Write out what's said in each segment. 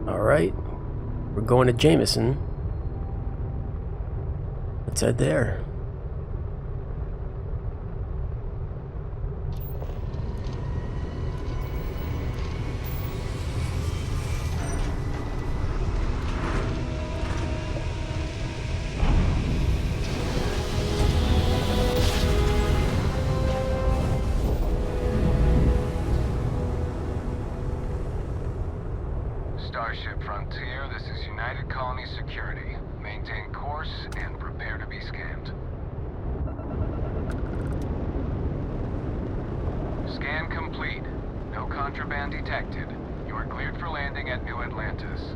Alright. We're going to Jameson. Let's head there. Starship Frontier, this is United Colony Security. Maintain course and prepare to be scanned. Scan complete. No contraband detected. You are cleared for landing at New Atlantis.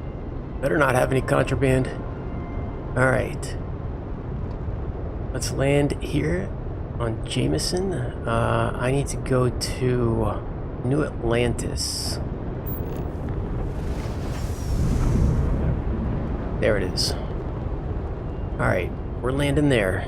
Better not have any contraband. Alright. Let's land here on Jameson. I need to go to New Atlantis. There it is. Alright, we're landing there.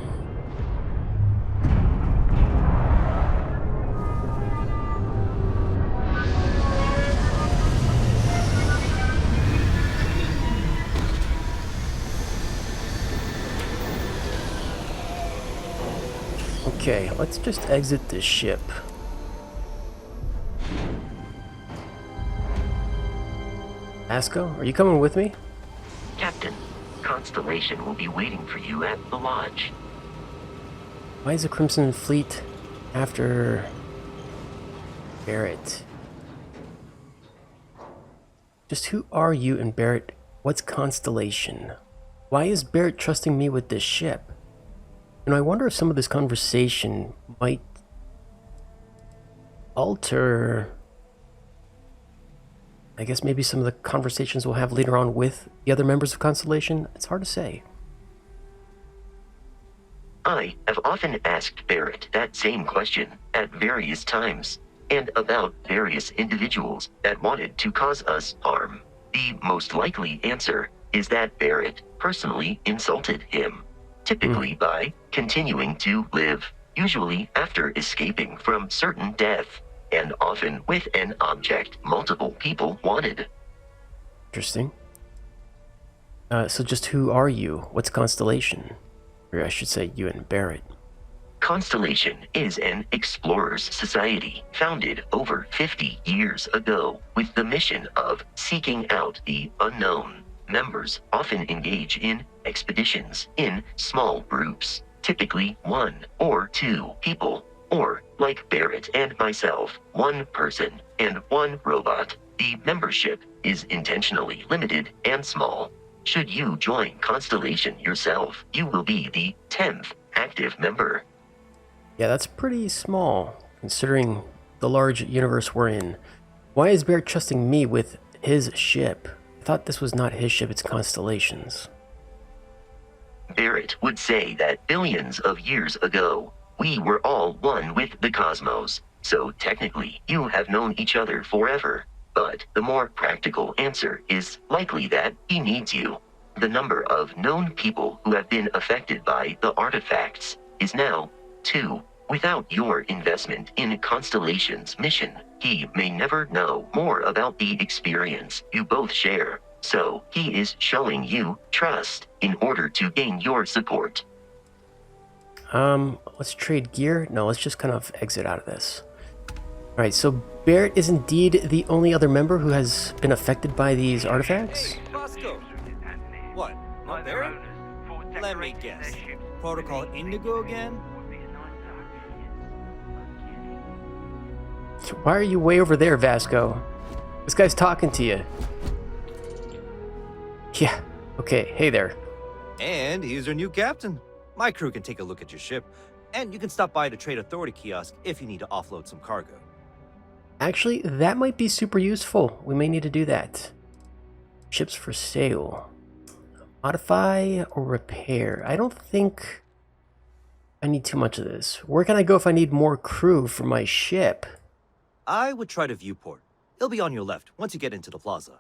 Okay, let's just exit this ship. Asco, are you coming with me? Captain, Constellation will be waiting for you at the lodge. Why is the Crimson Fleet after Barrett? Just who are you and Barrett? What's Constellation? Why is Barrett trusting me with this ship? And I wonder if some of this conversation might alter, I guess maybe some of the conversations we'll have later on with the other members of Constellation. It's hard to say. I have often asked Barrett that same question at various times, and about various individuals that wanted to cause us harm. The most likely answer is that Barrett personally insulted him, typically by continuing to live, usually after escaping from certain death, and often with an object multiple people wanted. Interesting. So just who are you? What's Constellation? Or I should say you and Barrett. Constellation is an explorers society founded over 50 years ago with the mission of seeking out the unknown. Members often engage in expeditions in small groups, typically 1 or 2 people, or, like Barrett and myself, 1 person and 1 robot. The membership is intentionally limited and small. Should you join Constellation yourself, you will be the 10th active member. Yeah, that's pretty small, considering the large universe we're in. Why is Barrett trusting me with his ship? I thought this was not his ship, it's Constellation's. Barrett would say that billions of years ago, we were all one with the cosmos, so technically you have known each other forever. But the more practical answer is likely that he needs you. The number of known people who have been affected by the artifacts is now 2. Without your investment in Constellation's mission, he may never know more about the experience you both share. So he is showing you trust in order to gain your support. Let's trade gear. No, let's just kind of exit out of this. Alright, so Barrett is indeed the only other member who has been affected by these artifacts? Bosco. What? Not Barrett? Let me guess. Protocol Indigo again? So why are you way over there, Vasco? This guy's talking to you. Yeah, okay, hey there. And he's our new captain. My crew can take a look at your ship, and you can stop by the Trade Authority kiosk if you need to offload some cargo. Actually, that might be super useful. We may need to do that. Ships for sale. Modify or repair. I don't think I need too much of this. Where can I go if I need more crew for my ship? I would try the viewport. It'll be on your left once you get into the plaza.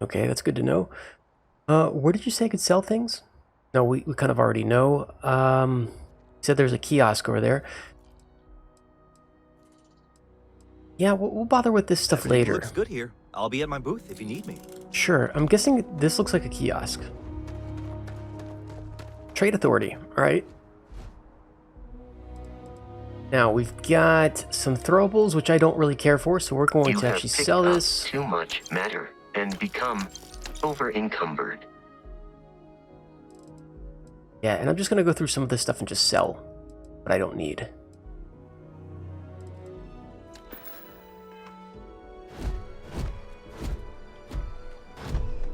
Okay, that's good to know. Where did you say I could sell things? No, we kind of already know. You said there's a kiosk over there. Yeah, we'll bother with this stuff Everything later. looks good here. I'll be at my booth if you need me. Sure, I'm guessing this looks like a kiosk. Trade Authority, alright. Now, we've got some throwables, which I don't really care for, so we're going You to have actually picked sell up this. too much matter and become over-encumbered. Yeah, and I'm just going to go through some of this stuff and just sell what I don't need.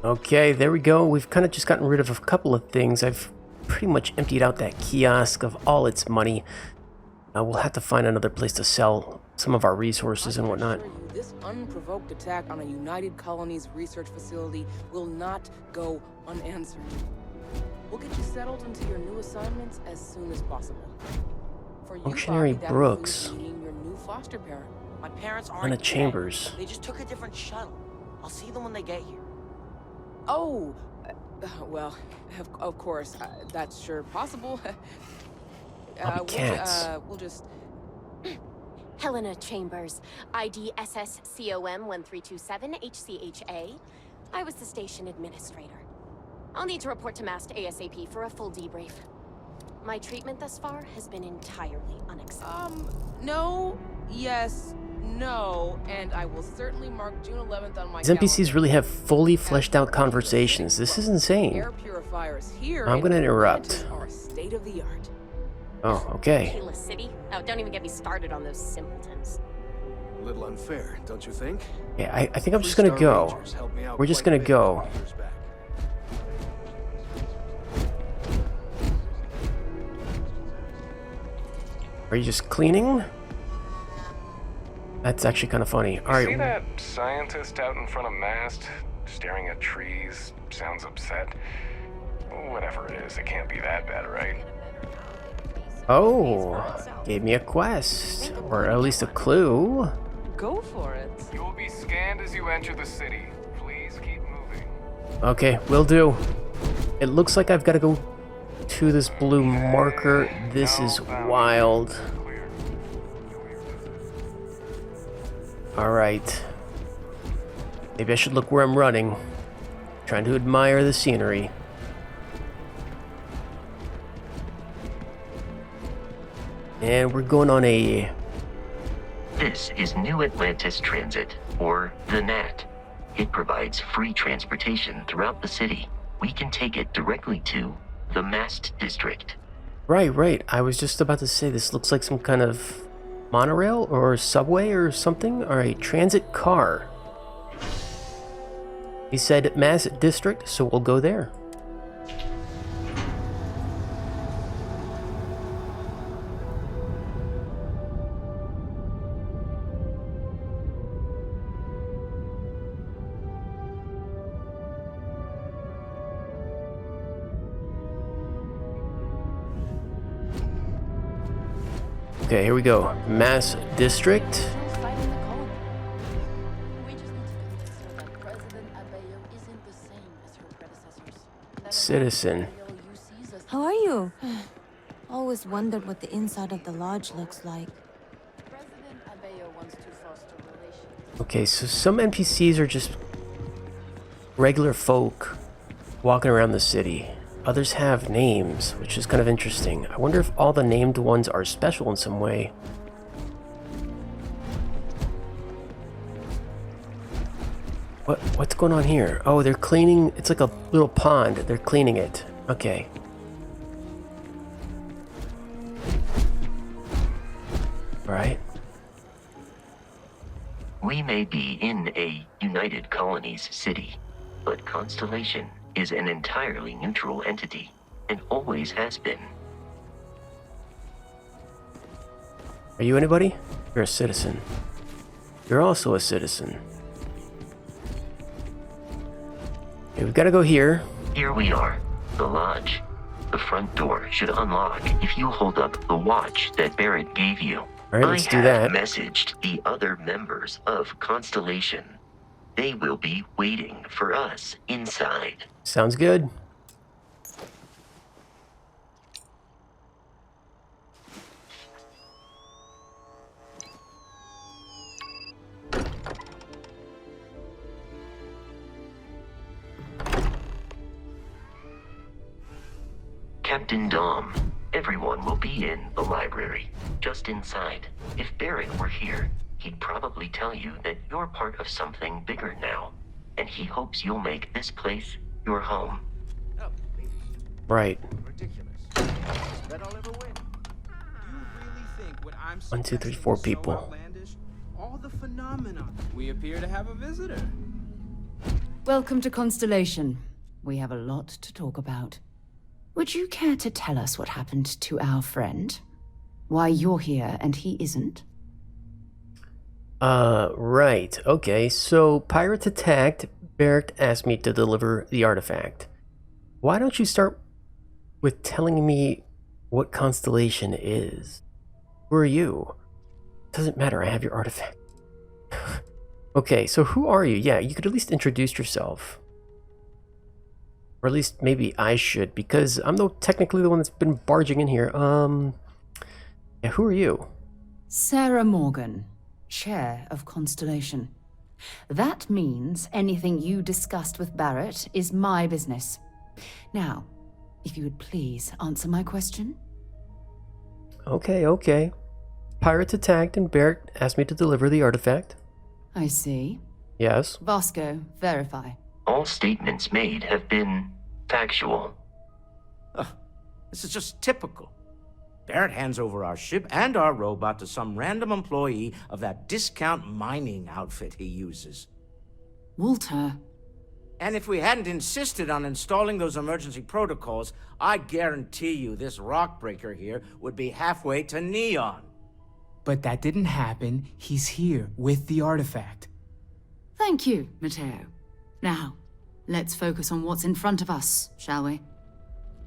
Okay, there we go. We've kind of just gotten rid of a couple of things. I've pretty much emptied out that kiosk of all its money. We'll have to find another place to sell some of our resources and whatnot. This unprovoked attack on a United Colonies research facility will not go unanswered. We'll get you settled into your new assignments as soon as possible. For you, Functionary Bobby, that Brooks. includes meeting your new foster parent. My parents aren't Anna dead. Chambers. They just took a different shuttle. I'll see them when they get here. Oh, well, of course, that's sure possible. Cats. We'll just... Helena Chambers, ID SSCOM 1327 HCHA. I was the station administrator. I'll need to report to MAST ASAP for a full debrief. My treatment thus far has been entirely unacceptable. No, yes, no, and I will certainly mark June 11th on my These NPCs really have fully fleshed out conversations. This is insane. Air purifiers here I'm gonna in interrupt. Atlantis are state of the art. Oh, okay. Keyless City? Oh, don't even get me started on those simpletons. A little unfair, don't you think? Yeah, I think I'm just gonna go. We're just gonna go. Are you just cleaning? That's actually kind of funny. All See right. that scientist out in front of mast, staring at trees, sounds upset? Whatever it is, it can't be that bad, right? Oh, gave me a quest, or at least a clue. Go for it. You will be scanned as you enter the city. Please keep moving. Okay, will do. It looks like I've got to go to this blue marker. This is wild. Clear. Alright. Maybe I should look where I'm running. Trying to admire the scenery. And we're going on a... This is New Atlantis Transit, or the NAT. It provides free transportation throughout the city. We can take it directly to the Mast District. Right. I was just about to say this looks like some kind of monorail or subway or something. Alright, transit car. He said Mass District, so we'll go there. Okay, here we go. Mass District. Fighting the colony. We just need to convince her that President Abeyo isn't the same as her predecessors. That Citizen. Abeyo sees us. How are you? Always wondered what the inside of the lodge looks like. President Abeyo wants to foster relations. Okay, so some NPCs are just regular folk walking around the city. Others have names, which is kind of interesting. I wonder if all the named ones are special in some way. What's going on here? Oh, they're cleaning. It's like a little pond. They're cleaning it. Okay. All right. We may be in a United Colonies city, but Constellation is an entirely neutral entity, and always has been. Are you anybody? You're a citizen. You're also a citizen. Okay, we've got to go here. Here we are, the lodge. The front door should unlock if you hold up the watch that Barrett gave you. All right, let's do I that. have messaged the other members of Constellation. They will be waiting for us inside. Sounds good. Captain Dom. Everyone will be in the library, just inside. If Barrett were here, he'd probably tell you that you're part of something bigger now, and he hopes you'll make this place your home. Right. Ridiculous. Best bet I'll ever win. You really think what I'm 1, 2, 3, 4 so people. outlandish? All the phenomena. We appear to have a visitor. Welcome to Constellation. We have a lot to talk about. Would you care to tell us what happened to our friend? Why you're here and he isn't? Right. Okay, so pirates attacked. Barrett asked me to deliver the artifact. Why don't you start with telling me what Constellation is? Who are you? Doesn't matter, I have your artifact. Okay, so who are you? Yeah, you could at least introduce yourself. Or at least maybe I should, because I'm technically the one that's been barging in here. Yeah, who are you? Sarah Morgan, Chair of Constellation. That means anything you discussed with Barrett is my business. Now, if you would please answer my question. Okay. Pirates attacked and Barrett asked me to deliver the artifact. I see. Yes. Vasco, verify. All statements made have been factual. This is just typical. Barrett hands over our ship and our robot to some random employee of that discount mining outfit he uses. Walter. And if we hadn't insisted on installing those emergency protocols, I guarantee you this rock breaker here would be halfway to Neon. But that didn't happen. He's here with the artifact. Thank you, Matteo. Now, let's focus on what's in front of us, shall we?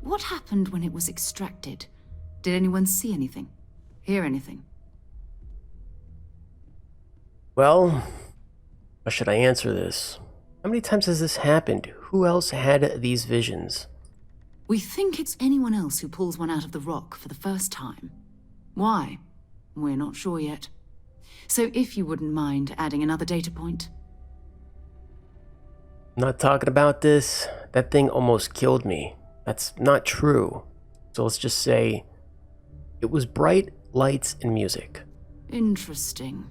What happened when it was extracted? Did anyone see anything? Hear anything? Well, how should I answer this? How many times has this happened? Who else had these visions? We think it's anyone else who pulls one out of the rock for the first time. Why? We're not sure yet. So if you wouldn't mind adding another data point. I'm not talking about this. That thing almost killed me. That's not true. So let's just say it was bright lights and music. Interesting.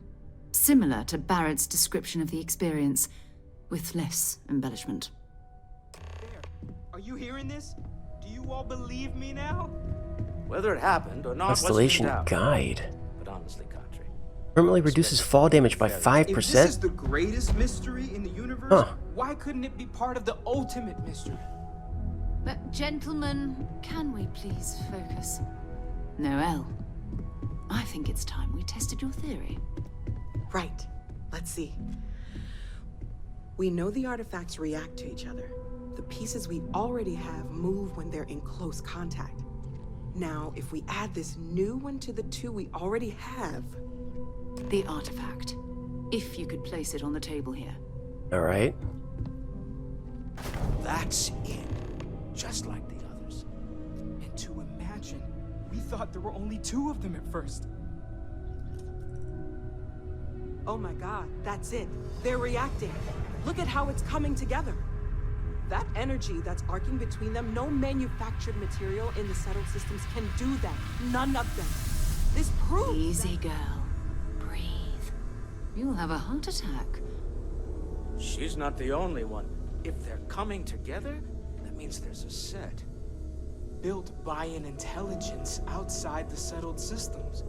Similar to Barrett's description of the experience, with less embellishment. Are you hearing this? Do you all believe me now? Whether it happened or not, Constellation wasn't in doubt. Guide. But honestly, Country, Permanently reduces fall damage by 5%. If this is the greatest mystery in the universe, Huh. why couldn't it be part of the ultimate mystery? But gentlemen, can we please focus? Noelle, I think it's time we tested your theory. Right. Let's see. We know the artifacts react to each other. The pieces we already have move when they're in close contact. Now, if we add this new one to the two we already have... The artifact. If you could place it on the table here. Alright. that's it. Just like the others. And to imagine, we thought there were only 2 of them at first. Oh my god, that's it. They're reacting. Look at how it's coming together. That energy that's arcing between them, no manufactured material in the settled systems can do that. None of them. This proves Easy, girl. Breathe. You'll have a heart attack. She's not the only one. If they're coming together, that means there's a set. Built by an intelligence outside the settled systems.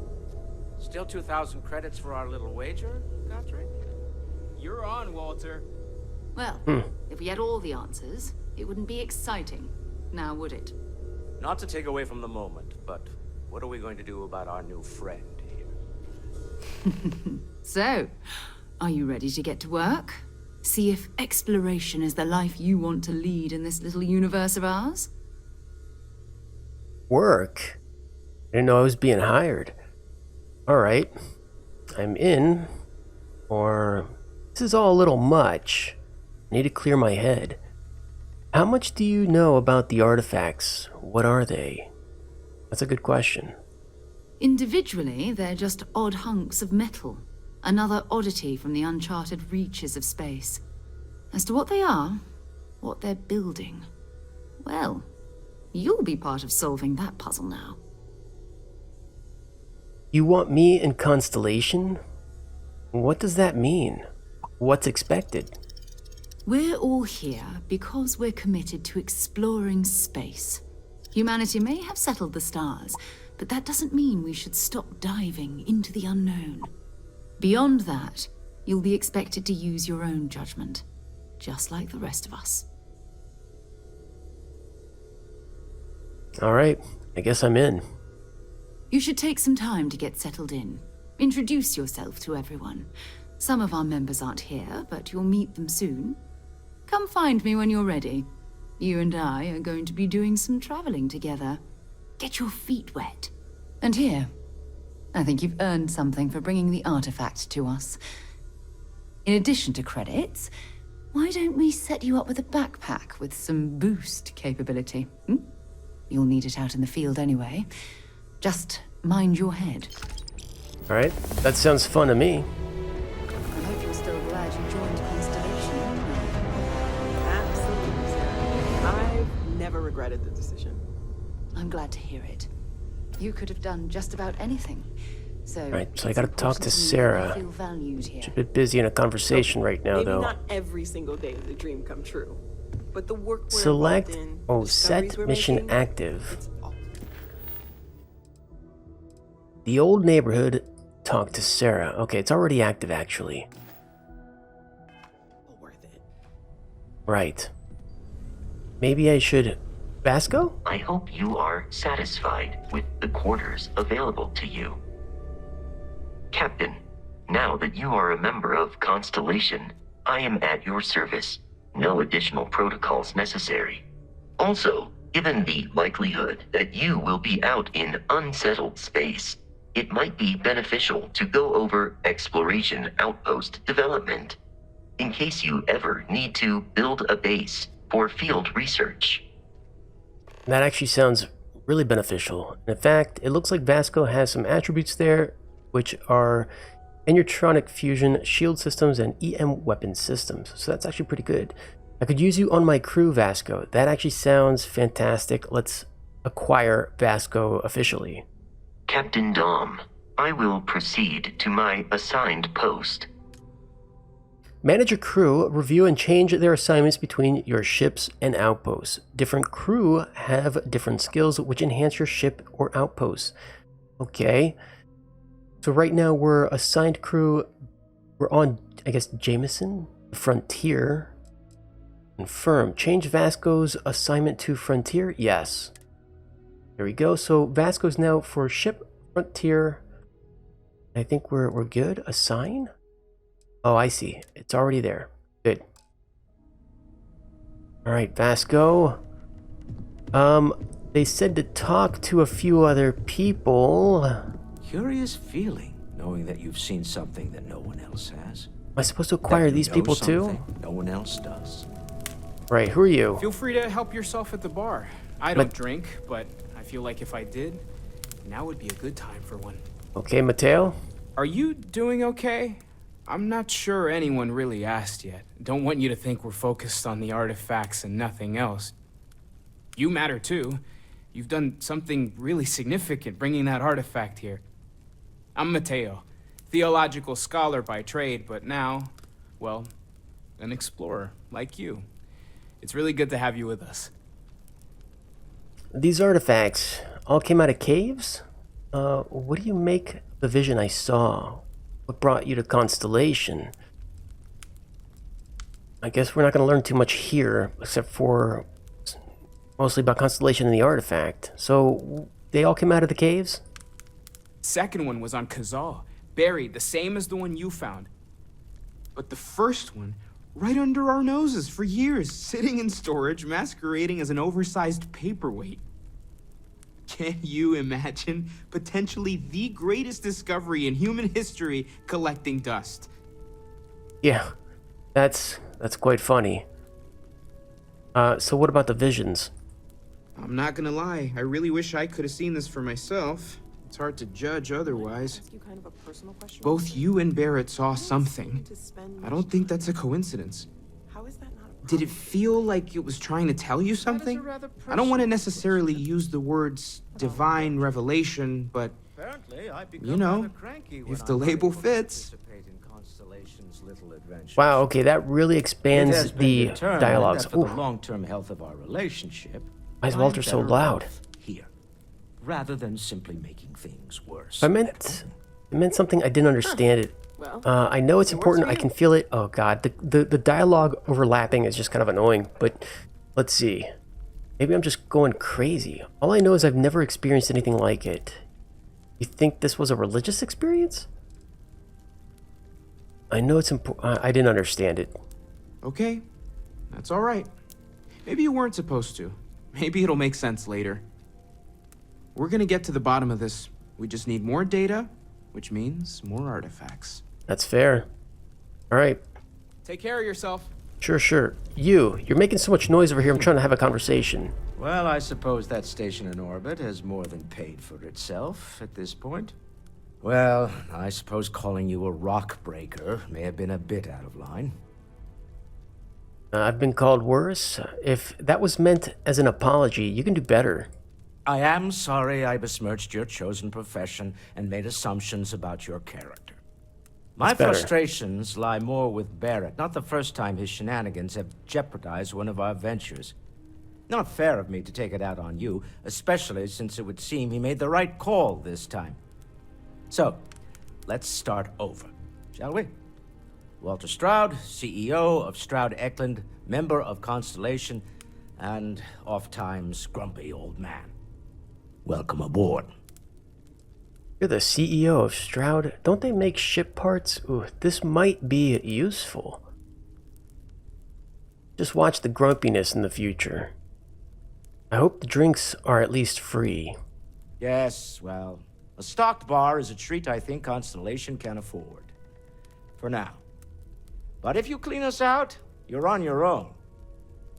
Still 2,000 credits for our little wager, Guthrie? You're on, Walter. Well, if we had all the answers, it wouldn't be exciting. Now, would it? Not to take away from the moment, but what are we going to do about our new friend here? So, are you ready to get to work? See if exploration is the life you want to lead in this little universe of ours? Work? I didn't know I was being hired. Alright. I'm in. Or... this is all a little much. I need to clear my head. How much do you know about the artifacts? What are they? That's a good question. Individually, they're just odd hunks of metal. Another oddity from the uncharted reaches of space. As to what they are, what they're building, well, You'll be part of solving that puzzle now. You want me in Constellation? What does that mean? What's expected? We're all here because we're committed to exploring space. Humanity may have settled the stars, but that doesn't mean we should stop diving into the unknown. Beyond that, you'll be expected to use your own judgment, just like the rest of us. All right, I guess I'm in. You should take some time to get settled in. Introduce yourself to everyone. Some of our members aren't here, but you'll meet them soon. Come find me when you're ready. You and I are going to be doing some traveling together. Get your feet wet. And here, I think you've earned something for bringing the artifact to us. In addition to credits, why don't we set you up with a backpack with some boost capability? You'll need it out in the field anyway. Just mind your head. All right, that sounds fun to me. I hope you're still glad you joined Constellation. Absolutely, Sarah. I've never regretted the decision. I'm glad to hear it. You could have done just about anything. So, All right, so I gotta talk to Sarah. Feel valued here. She's a bit busy in a conversation right now, Maybe though. not every single day does a dream come true, but the work we're Select. involved in, Oh, the discoveries set we're mission making, active. it's all The old neighborhood. Talk to Sarah. Okay, it's already active, actually. worth it. Right. Maybe I should... Vasco? I hope you are satisfied with the quarters available to you. Captain, now that you are a member of Constellation, I am at your service. No additional protocols necessary. Also, given the likelihood that you will be out in unsettled space, it might be beneficial to go over exploration outpost development, in case you ever need to build a base for field research. That actually sounds really beneficial. In fact, it looks like Vasco has some attributes there, which are Enertronic Fusion, Shield Systems, and EM Weapon Systems. So that's actually pretty good. I could use you on my crew, Vasco. That actually sounds fantastic. Let's acquire Vasco officially. Captain Dom, I will proceed to my assigned post. Manage a crew, review and change their assignments between your ships and outposts. Different crew have different skills which enhance your ship or outposts. Okay. So right now we're assigned crew. We're on, I guess, Jameson, Frontier. Confirm. Change Vasco's assignment to Frontier? Yes. There we go. So Vasco's now for ship, Frontier. I think we're good. Assign? Oh, I see. It's already there. Good. Alright, Vasco. They said to talk to a few other people. Curious feeling, knowing that you've seen something that no one else has. Am I supposed to acquire these people too? No one else does. Right, who are you? Feel free to help yourself at the bar. I don't drink, but I feel like if I did, now would be a good time for one. Okay, Mateo. Are you doing okay? I'm not sure anyone really asked yet. Don't want you to think we're focused on the artifacts and nothing else. You matter too. You've done something really significant bringing that artifact here. I'm Mateo, theological scholar by trade, but now, well, an explorer like you. It's really good to have you with us. These artifacts all came out of caves? What do you make of the vision I saw? What brought you to Constellation? I guess we're not going to learn too much here, except for mostly about Constellation and the artifact. So, they all came out of the caves? Second one was on Kazal, buried, the same as the one you found. But the first one, right under our noses for years, sitting in storage, masquerading as an oversized paperweight. Can you imagine potentially the greatest discovery in human history collecting dust? Yeah, that's quite funny. So what about the visions? I'm not gonna lie, I really wish I could have seen this for myself. It's hard to judge otherwise. Both you and Barrett saw something. I don't think that's a coincidence. How is that not Did it feel like it was trying to tell you something? I don't want to necessarily use the words divine revelation, but you know, if the label fits. Wow, okay, that really expands the dialogues. For the long-term health of our relationship. Why is Walter so loud? Here, rather than simply making things worse. It meant something. I didn't understand it. I know it's important. I can feel it. Oh god, the dialogue overlapping is just kind of annoying. But let's see. Maybe I'm just going crazy. All I know is I've never experienced anything like it. You think this was a religious experience? I know it's important. I didn't understand it. Okay, that's all right. Maybe you weren't supposed to. Maybe it'll make sense later. We're gonna get to the bottom of this. We just need more data, which means more artifacts. That's fair. All right. Take care of yourself. Sure. You're making so much noise over here. I'm trying to have a conversation. Well, I suppose that station in orbit has more than paid for itself at this point. Well, I suppose calling you a rock breaker may have been a bit out of line. I've been called worse. If that was meant as an apology, you can do better. I am sorry I besmirched your chosen profession and made assumptions about your character. My frustrations lie more with Barrett. Not the first time his shenanigans have jeopardized one of our ventures. Not fair of me to take it out on you, especially since it would seem he made the right call this time. So, let's start over, shall we? Walter Stroud, CEO of Stroud Eklund, member of Constellation, and oft-times grumpy old man. Welcome aboard. You're the CEO of Stroud. Don't they make ship parts? Ooh, this might be useful. Just watch the grumpiness in the future. I hope the drinks are at least free. Yes, well, a stocked bar is a treat I think Constellation can afford. For now. But if you clean us out, you're on your own.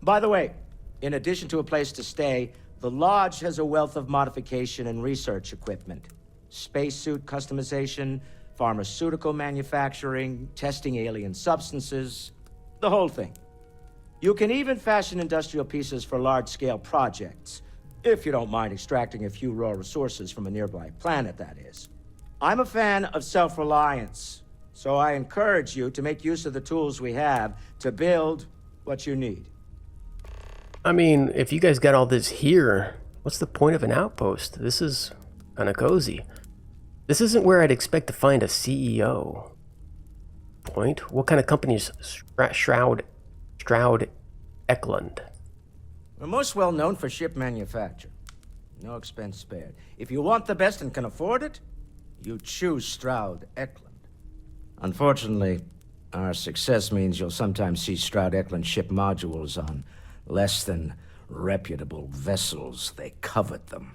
By the way, in addition to a place to stay, the Lodge has a wealth of modification and research equipment. Spacesuit customization, pharmaceutical manufacturing, testing alien substances, the whole thing. You can even fashion industrial pieces for large-scale projects, if you don't mind extracting a few raw resources from a nearby planet, that is. I'm a fan of self-reliance, so I encourage you to make use of the tools we have to build what you need. I mean, if you guys got all this here, what's the point of an outpost? This is kind of cozy. This isn't where I'd expect to find a CEO. Point? What kind of company is Stroud Eklund? We're most well known for ship manufacture. No expense spared. If you want the best and can afford it, you choose Stroud Eklund. Unfortunately, our success means you'll sometimes see Stroud Eklund ship modules on less than reputable vessels. They covet them.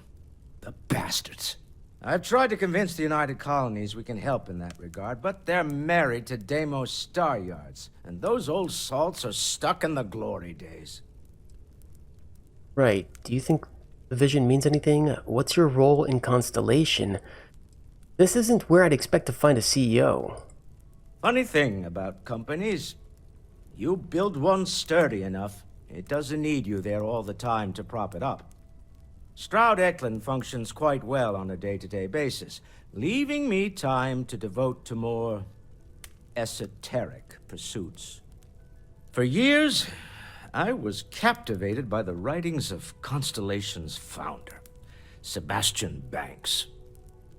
The bastards. I've tried to convince the United Colonies we can help in that regard, but they're married to Deimos Star Yards, and those old salts are stuck in the glory days. Right. Do you think the vision means anything? What's your role in Constellation? This isn't where I'd expect to find a CEO. Funny thing about companies, you build one sturdy enough, it doesn't need you there all the time to prop it up. Stroud Eklund functions quite well on a day-to-day basis, leaving me time to devote to more esoteric pursuits. For years, I was captivated by the writings of Constellation's founder, Sebastian Banks.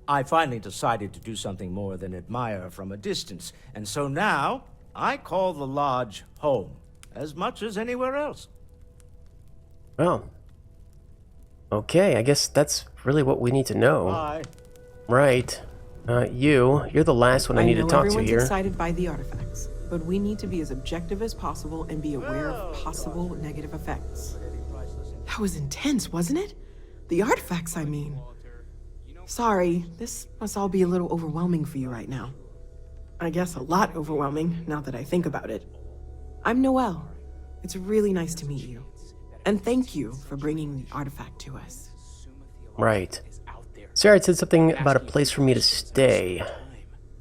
I finally decided to do something more than admire from a distance, and so now I call the Lodge home, as much as anywhere else. Well, okay, I guess that's really what we need to know. Bye. Right. You're the last one I need to talk to everyone's here. excited by the artifacts, but we need to be as objective as possible and be aware of possible negative effects. That was intense, wasn't it? The artifacts, I mean. Sorry, this must all be a little overwhelming for you right now. I guess a lot overwhelming, now that I think about it. I'm Noelle. It's really nice to meet you. And thank you for bringing the artifact to us. Right. Sarah had said something about a place for me to stay.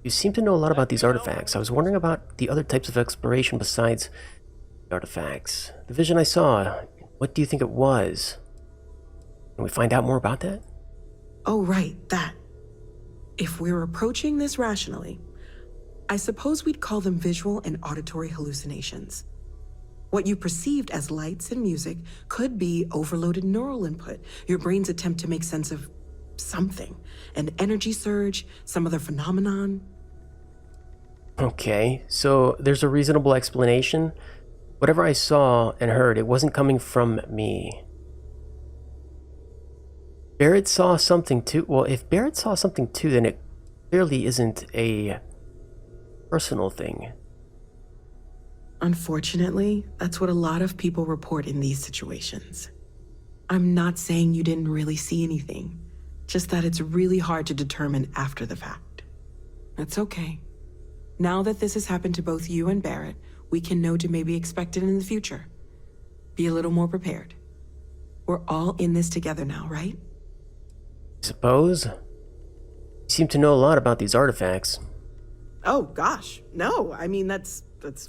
You seem to know a lot about these artifacts. I was wondering about the other types of exploration besides Artifacts. The vision I saw. What do you think it was? Can we find out more about that? Oh, right, that. If we're approaching this rationally, I suppose we'd call them visual and auditory hallucinations. What you perceived as lights and music could be overloaded neural input, your brain's attempt to make sense of something, an energy surge, some other phenomenon. Okay, so there's a reasonable explanation. Whatever I saw and heard, it wasn't coming from me. Barrett saw something too. Well, if Barrett saw something too, then it clearly isn't a personal thing. Unfortunately, that's what a lot of people report in these situations. I'm not saying you didn't really see anything, just that it's really hard to determine after the fact. That's okay. Now that this has happened to both you and Barrett, we can know to maybe expect it in the future. Be a little more prepared. We're all in this together now, right? Suppose. You seem to know a lot about these artifacts. Oh, gosh. No, I mean, that's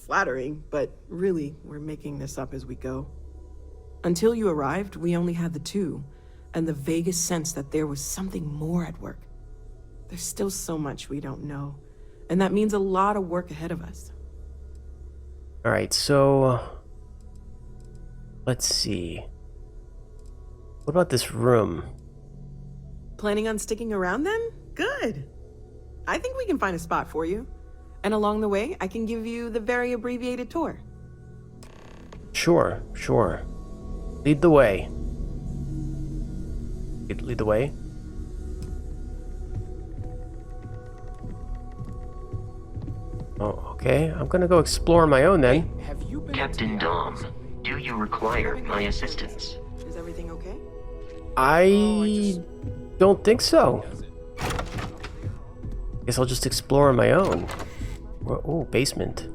flattering, but really, we're making this up as we go. Until you arrived, we only had the two, and the vaguest sense that there was something more at work. There's still so much we don't know, and that means a lot of work ahead of us. Alright, so let's see. What about this room? Planning on sticking around then? Good. I think we can find a spot for you. And along the way, I can give you the very abbreviated tour. Sure. Lead the way. Lead the way. Oh, okay. I'm gonna go explore on my own then. Captain Dom, do you require my assistance? Is everything okay? I don't think so. Guess I'll just explore on my own. Oh, basement.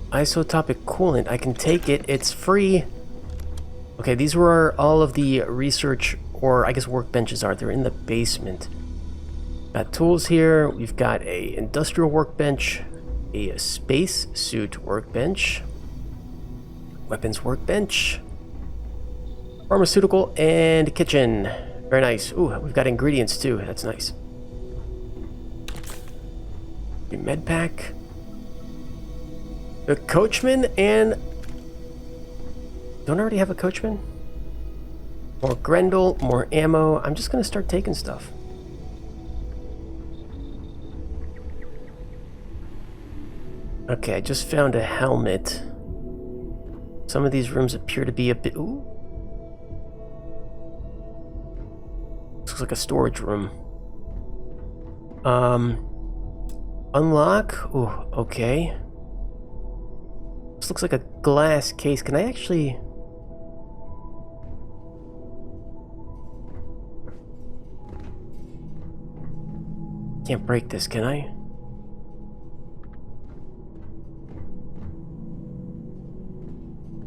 Isotopic coolant. I can take it. It's free. Okay, these were all of the research, or I guess workbenches are. They're in the basement. Got tools here. We've got a industrial workbench, a space suit workbench, weapons workbench, pharmaceutical, and kitchen. Very nice. Ooh, we've got ingredients too. That's nice. The med pack. The coachman and... Don't I already have a coachman? More Grendel, more ammo. I'm just gonna start taking stuff. Okay, I just found a helmet. Some of these rooms appear to be a bit... Ooh. Looks like a storage room. Unlock? Ooh, okay. This looks like a glass case. Can I actually... Can't break this, can I?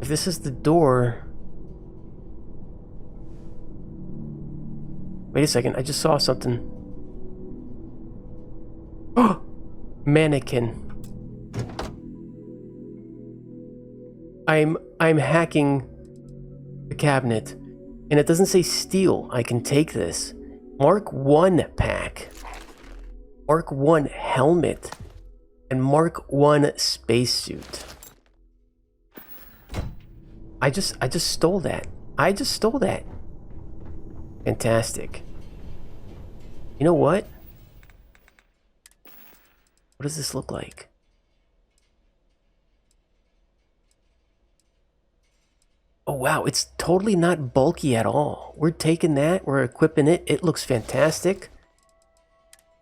If this is the door... Wait a second, I just saw something. Oh! Mannequin. I'm hacking the cabinet. And it doesn't say steal. I can take this. Mark 1 pack. Mark 1 helmet. And Mark 1 spacesuit. I just stole that. I just stole that. Fantastic. You know what? What does this look like? Oh wow, it's totally not bulky at all. We're taking that, we're equipping it. It looks fantastic.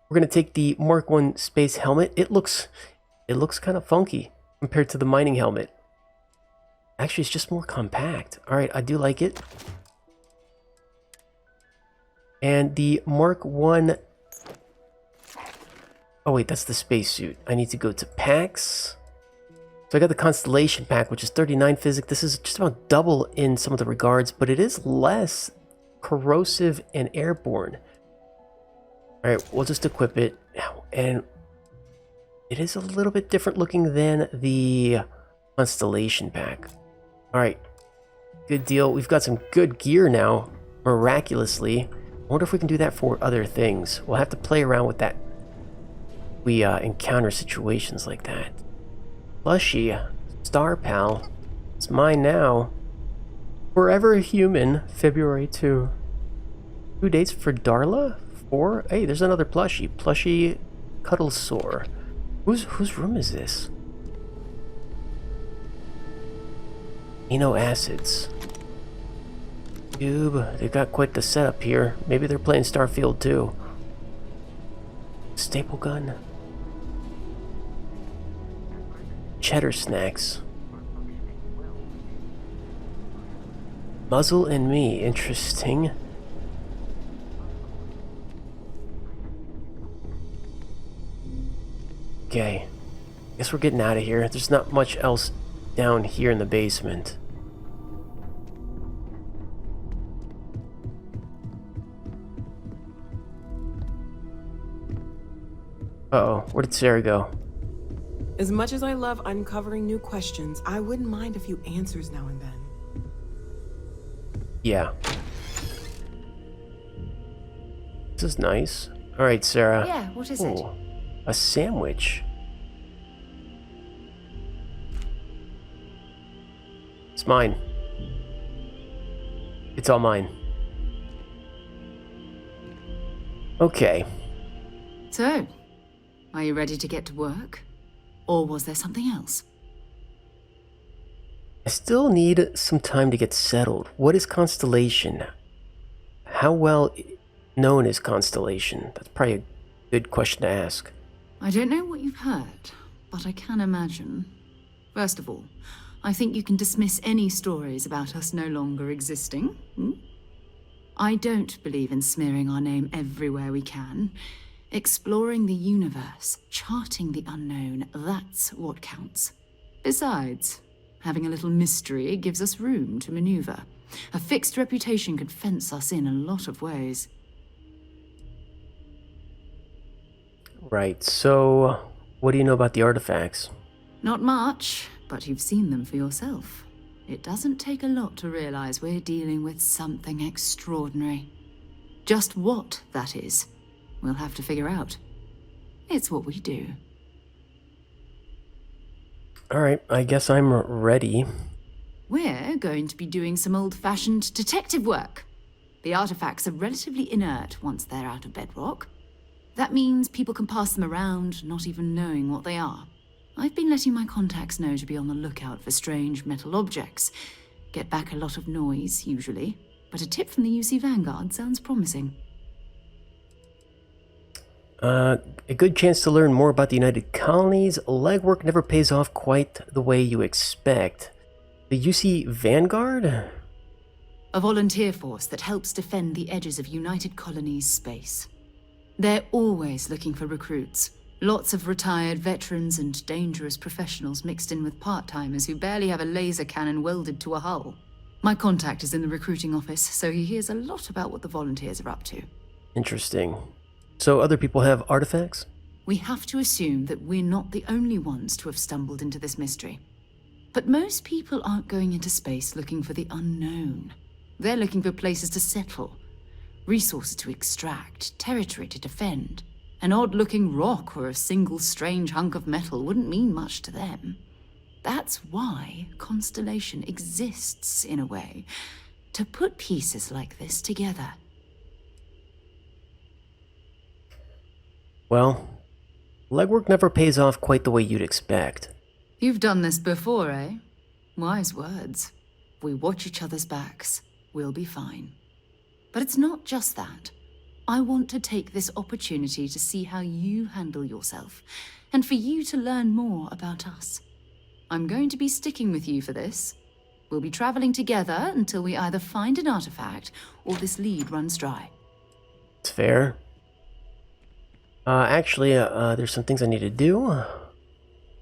We're gonna take the Mark 1 space helmet. It looks kind of funky compared to the mining helmet. Actually, it's just more compact. All right, I do like it. And the Mark 1... Oh wait, that's the spacesuit. I need to go to packs. So I got the Constellation pack, which is 39 physics. This is just about double in some of the regards, but it is less corrosive and airborne. Alright, we'll just equip it. And it is a little bit different looking than the Constellation pack. Alright, good deal. We've got some good gear now, miraculously. I wonder if we can do that for other things. We'll have to play around with that. We encounter situations like that. Plushy, Star Pal. It's mine now. Forever Human, February 2. 2 dates for Darla? 4? Hey, there's another plushie. Plushie Cuddle Sore. Whose room is this? Amino acids. Cube, they got quite the setup here. Maybe they're playing Starfield too. Staple gun. Cheddar snacks. Muzzle and me, interesting. Okay, guess we're getting out of here. There's not much else down here in the basement. Uh-oh, where did Sarah go? As much as I love uncovering new questions, I wouldn't mind a few answers now and then. Yeah. This is nice. Alright, Sarah. Yeah, what is it? A sandwich. It's mine. It's all mine. Okay. So, are you ready to get to work? Or was there something else? I still need some time to get settled. What is Constellation? How well known is Constellation? That's probably a good question to ask. I don't know what you've heard, but I can imagine. First of all, I think you can dismiss any stories about us no longer existing. I don't believe in smearing our name everywhere we can. Exploring the universe, charting the unknown, that's what counts. Besides, having a little mystery gives us room to maneuver. A fixed reputation could fence us in a lot of ways. Right, so what do you know about the artifacts? Not much, but you've seen them for yourself. It doesn't take a lot to realize we're dealing with something extraordinary. Just what that is, we'll have to figure out. It's what we do. Alright, I guess I'm ready. We're going to be doing some old-fashioned detective work. The artifacts are relatively inert once they're out of bedrock. That means people can pass them around, not even knowing what they are. I've been letting my contacts know to be on the lookout for strange metal objects. Get back a lot of noise, usually. But a tip from the UC Vanguard sounds promising. A good chance to learn more about the United Colonies. Legwork never pays off quite the way you expect. The UC Vanguard? A volunteer force that helps defend the edges of United Colonies space. They're always looking for recruits. Lots of retired veterans and dangerous professionals mixed in with part-timers who barely have a laser cannon welded to a hull. My contact is in the recruiting office, so he hears a lot about what the volunteers are up to. Interesting. So other people have artifacts? We have to assume that we're not the only ones to have stumbled into this mystery. But most people aren't going into space looking for the unknown. They're looking for places to settle, resources to extract, territory to defend. An odd-looking rock or a single strange hunk of metal wouldn't mean much to them. That's why Constellation exists, in a way, to put pieces like this together. Well, legwork never pays off quite the way you'd expect. You've done this before, eh? Wise words. If we watch each other's backs, we'll be fine. But it's not just that. I want to take this opportunity to see how you handle yourself, and for you to learn more about us. I'm going to be sticking with you for this. We'll be traveling together until we either find an artifact or this lead runs dry. It's fair. Actually, there's some things I need to do.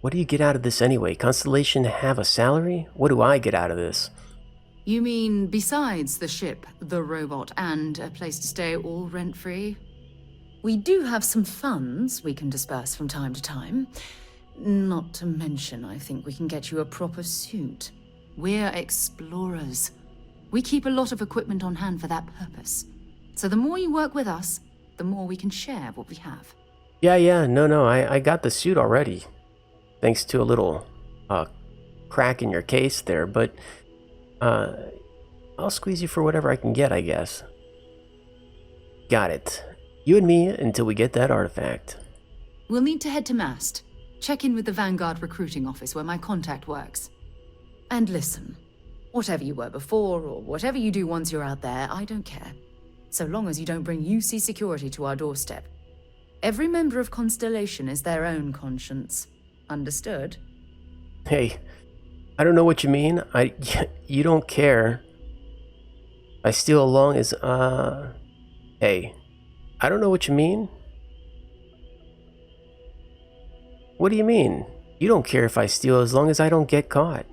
What do you get out of this anyway? Constellation have a salary? What do I get out of this? You mean besides the ship, the robot, and a place to stay all rent-free? We do have some funds we can disperse from time to time. Not to mention, I think we can get you a proper suit. We're explorers. We keep a lot of equipment on hand for that purpose. So the more you work with us, the more we can share what we have. Yeah, no, I got the suit already. Thanks to a little crack in your case there, but I'll squeeze you for whatever I can get, I guess. Got it. You and me until we get that artifact. We'll need to head to Mast. Check in with the Vanguard recruiting office where my contact works. And listen, whatever you were before or whatever you do once you're out there, I don't care. So long as you don't bring UC security to our doorstep. Every member of Constellation is their own conscience. Understood? Hey, I don't know what you mean. You don't care. I steal along as, Hey, I don't know what you mean. What do you mean? You don't care if I steal as long as I don't get caught.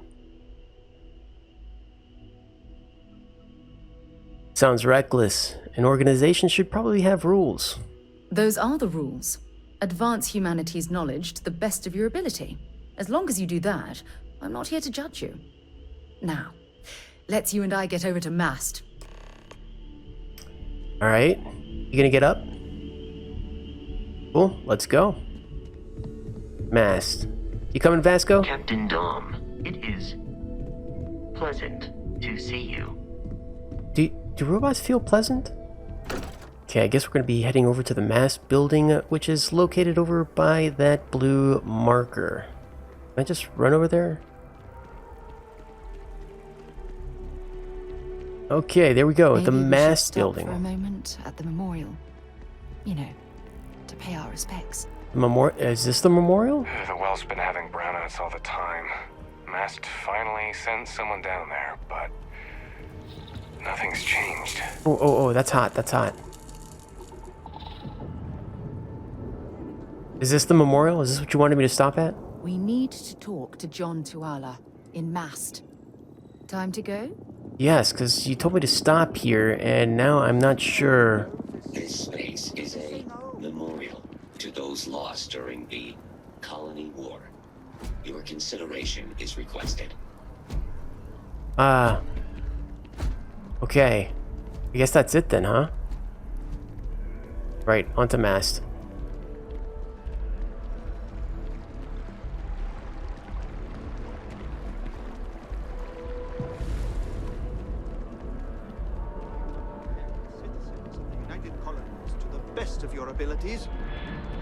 Sounds reckless. An organization should probably have rules. Those are the rules. Advance humanity's knowledge to the best of your ability. As long as you do that, I'm not here to judge you. Now, let's you and I get over to Mast. Alright, you gonna get up? Cool, let's go. Mast. You coming, Vasco? Captain Dom, it is pleasant to see you. Do robots feel pleasant? Okay, I guess we're gonna be heading over to the Mast building, which is located over by that blue marker. Can I just run over there? Okay, there we go, Maybe the we should Mast stop building. for a moment at the memorial. You know, to pay our respects. Is this the memorial? The well's been having brownouts all the time. Mast finally sent someone down there, but nothing's changed. Oh, that's hot, that's hot. Is this the memorial? Is this what you wanted me to stop at? We need to talk to John Tuala in Mast. Time to go? Yes, because you told me to stop here, and now I'm not sure. This space is a memorial to those lost during the Colony War. Your consideration is requested. Okay. I guess that's it then, huh? Right, onto Mast. Citizens of the United Colonies to the best of your abilities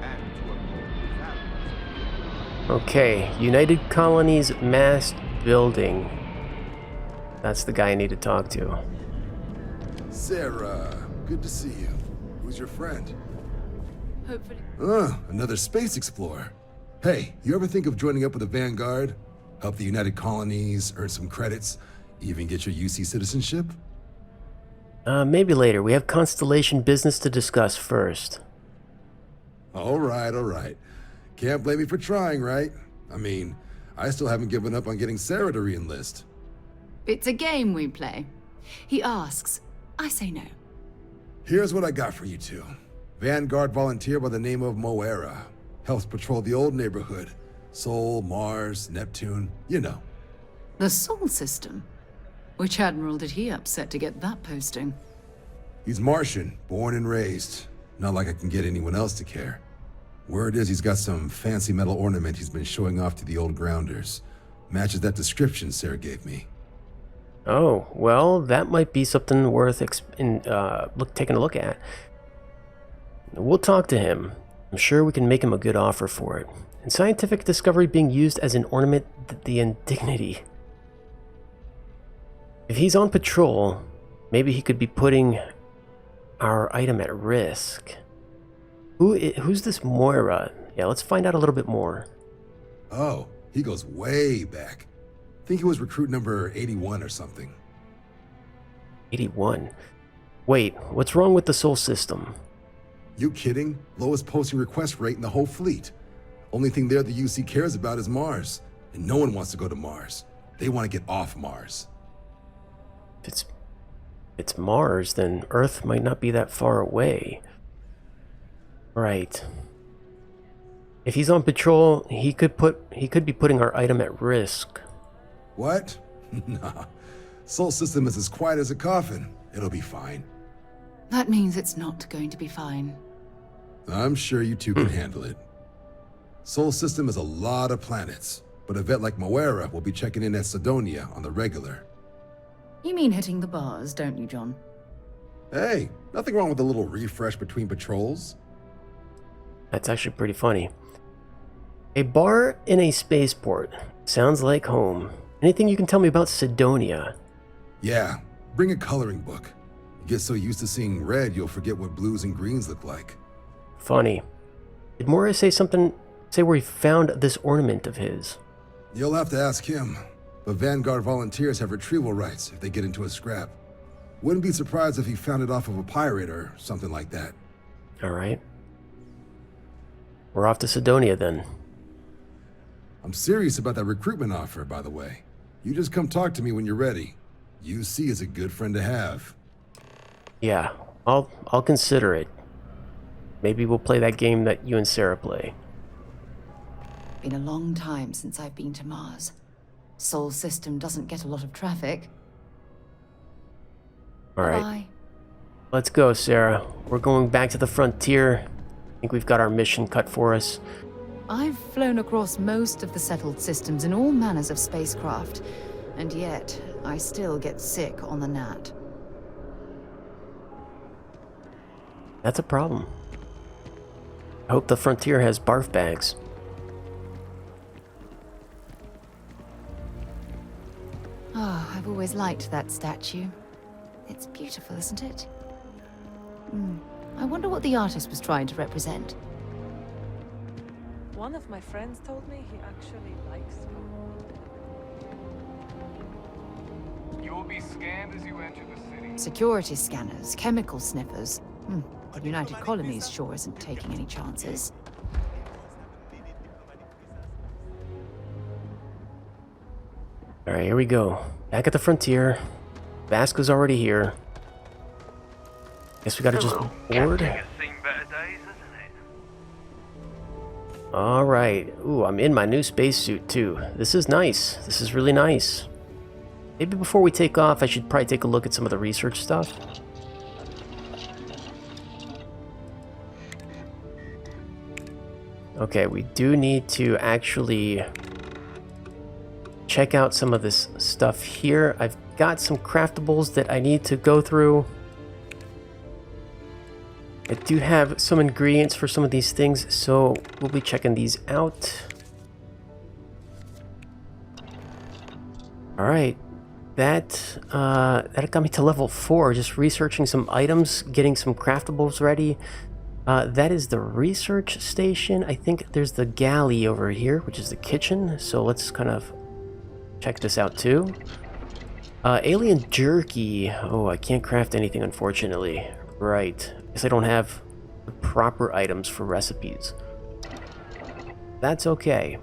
and to uphold the values. Okay, United Colonies Mast building. That's the guy I need to talk to. Sarah, good to see you. Who's your friend? Hopefully. Another space explorer. Hey, you ever think of joining up with the Vanguard? Help the United Colonies, earn some credits, even get your UC citizenship? Maybe later. We have Constellation business to discuss first. All right. Can't blame me for trying, right? I mean, I still haven't given up on getting Sarah to re-enlist. It's a game we play. He asks, I say no. Here's what I got for you two. Vanguard volunteer by the name of Moera. Helps patrol the old neighborhood. Sol, Mars, Neptune, you know. The Sol system? Which admiral did he upset to get that posting? He's Martian, born and raised. Not like I can get anyone else to care. Word is he's got some fancy metal ornament he's been showing off to the old grounders. Matches that description Sarah gave me. Oh, well, that might be something worth taking a look at. We'll talk to him. I'm sure we can make him a good offer for it. And scientific discovery being used as an ornament, the indignity. If he's on patrol, maybe he could be putting our item at risk. Who's this Moira? Yeah, let's find out a little bit more. Oh, he goes way back. Think he was recruit number 81 or something. 81? Wait, what's wrong with the Sol system? You kidding? Lowest posting request rate in the whole fleet. Only thing there the UC cares about is Mars. And no one wants to go to Mars. They want to get off Mars. If it's Mars, then Earth might not be that far away. Right. If he's on patrol, he could be putting our item at risk. What? Nah. Sol system is as quiet as a coffin. It'll be fine. That means it's not going to be fine. I'm sure you two can handle it. Sol system is a lot of planets, but a vet like Moira will be checking in at Sidonia on the regular. You mean hitting the bars, don't you, John? Hey, nothing wrong with a little refresh between patrols. That's actually pretty funny. A bar in a spaceport. Sounds like home. Anything you can tell me about Sidonia? Yeah, bring a coloring book. You get so used to seeing red, you'll forget what blues and greens look like. Funny. Did Moira say where he found this ornament of his? You'll have to ask him, but Vanguard volunteers have retrieval rights if they get into a scrap. Wouldn't be surprised if he found it off of a pirate or something like that. Alright. We're off to Sidonia then. I'm serious about that recruitment offer, by the way. You just come talk to me when you're ready. UC is a good friend to have. Yeah, I'll consider it. Maybe we'll play that game that you and Sarah play. Been a long time since I've been to Mars. Sol system doesn't get a lot of traffic. Alright. Bye. Let's go, Sarah. We're going back to the frontier. I think we've got our mission cut for us. I've flown across most of the settled systems in all manners of spacecraft, and yet I still get sick on the gnat. That's a problem. I hope the frontier has barf bags. Oh, I've always liked that statue. It's beautiful, isn't it? I wonder what the artist was trying to represent. One of my friends told me he actually likes me. You will be scanned as you enter the city. Security scanners, chemical sniffers. The United Colonies sure isn't taking any chances. Alright, here we go. Back at the frontier. Vasco's already here. Guess we gotta just board. Alright. Ooh, I'm in my new spacesuit too. This is nice. This is really nice. Maybe before we take off, I should probably take a look at some of the research stuff. Okay, we do need to actually check out some of this stuff here. I've got some craftables that I need to go through. I do have some ingredients for some of these things, so we'll be checking these out. Alright, that got me to level 4, just researching some items, getting some craftables ready. That is the research station. I think there's the galley over here, which is the kitchen, so let's kind of check this out too. Alien jerky. Oh, I can't craft anything, unfortunately. Right. Guess I don't have the proper items for recipes. That's okay.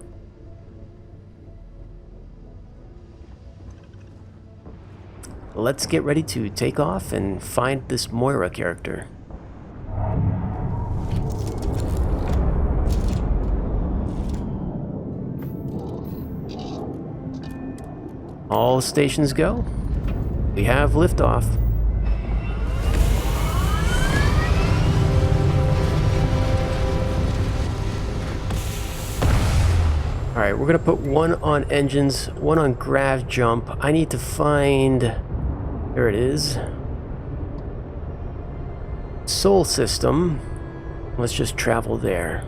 Let's get ready to take off and find this Moira character. All stations go. We have liftoff. Alright, we're gonna put one on engines, one on grav jump. I need to find... There it is. Sol system. Let's just travel there.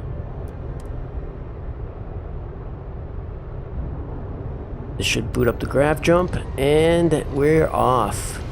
This should boot up the grav jump, and we're off.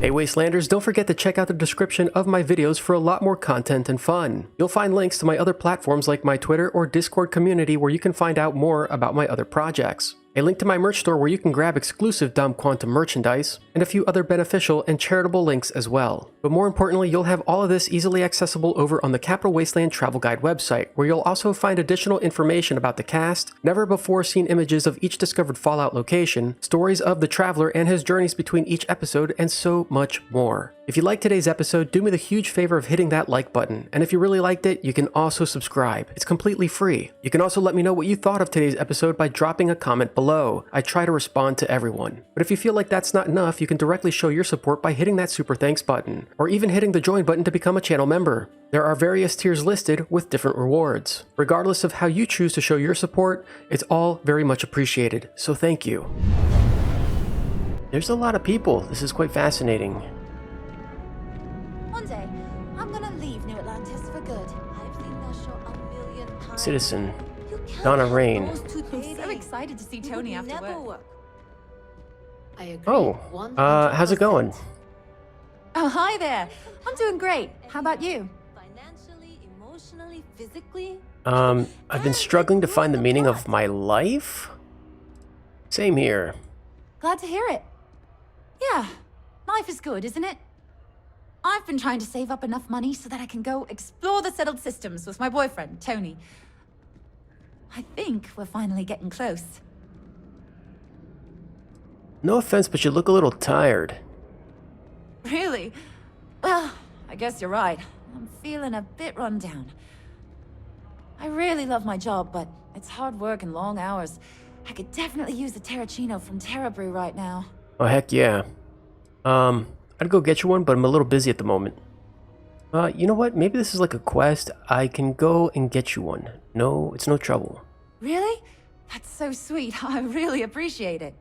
Hey Wastelanders, don't forget to check out the description of my videos for a lot more content and fun. You'll find links to my other platforms like my Twitter or Discord community where you can find out more about my other projects. a link to my merch store where you can grab exclusive Dumb Quantum merchandise, and a few other beneficial and charitable links as well. But more importantly, you'll have all of this easily accessible over on the Capital Wasteland Travel Guide website, where you'll also find additional information about the cast, never before seen images of each discovered Fallout location, stories of the traveler and his journeys between each episode, and so much more. If you liked today's episode, do me the huge favor of hitting that like button, and if you really liked it, you can also subscribe. It's completely free. You can also let me know what you thought of today's episode by dropping a comment below. I try to respond to everyone. But if you feel like that's not enough, you can directly show your support by hitting that super thanks button, or even hitting the join button to become a channel member. There are various tiers listed with different rewards. Regardless of how you choose to show your support, it's all very much appreciated, so thank you. There's a lot of people. This is quite fascinating. One day, I'm gonna leave New Atlantis for good. I've seen that show a million times. Citizen Donna Rain. I'm so excited to see Tony after work. I agree. Oh, how's it going? Oh, hi there. I'm doing great. How about you? Financially, emotionally, physically. I've been struggling to find the meaning of my life? Same here. Glad to hear it. Yeah, life is good, isn't it? I've been trying to save up enough money so that I can go explore the settled systems with my boyfriend, Tony. I think we're finally getting close. No offense, but you look a little tired. Really? Well, I guess you're right. I'm feeling a bit run down. I really love my job, but it's hard work and long hours. I could definitely use a Terracino from Terra Brew right now. Oh, heck yeah. I'd go get you one, but I'm a little busy at the moment. You know what? Maybe this is like a quest. I can go and get you one. No, it's no trouble. Really? That's so sweet. I really appreciate it.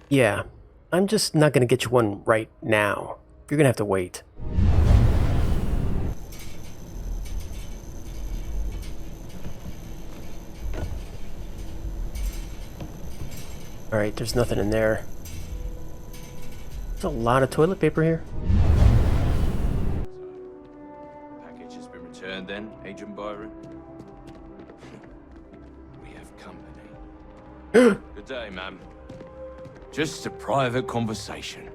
Yeah, I'm just not gonna get you one right now. You're gonna have to wait. Alright, there's nothing in there. There's a lot of toilet paper here. Package has been returned then, Agent Byron? We have company. Good day, ma'am. Just a private conversation.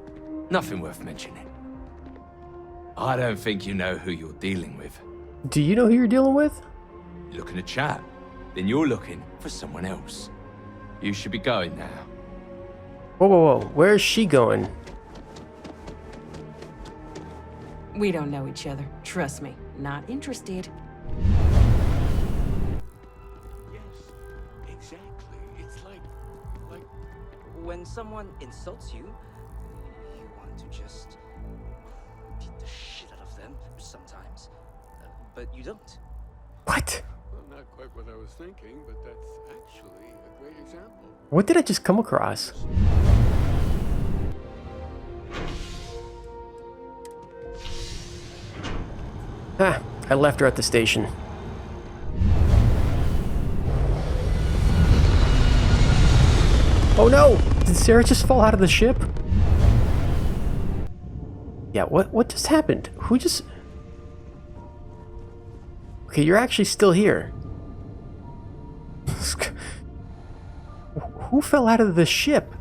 Nothing worth mentioning. I don't think you know who you're dealing with. Do you know who you're dealing with? You're looking to chat, then you're looking for someone else. You should be going now. Whoa, whoa, whoa. Where's she going? We don't know each other. Trust me. Not interested. Yes, exactly. It's like when someone insults you, you want to just beat the shit out of them sometimes, but you don't. What? Well, not quite what I was thinking, but that's actually a great example. What did I just come across? Ah, I left her at the station. Oh no! Did Sarah just fall out of the ship? Yeah, what just happened? Who just... Okay, you're actually still here. Who fell out of the ship?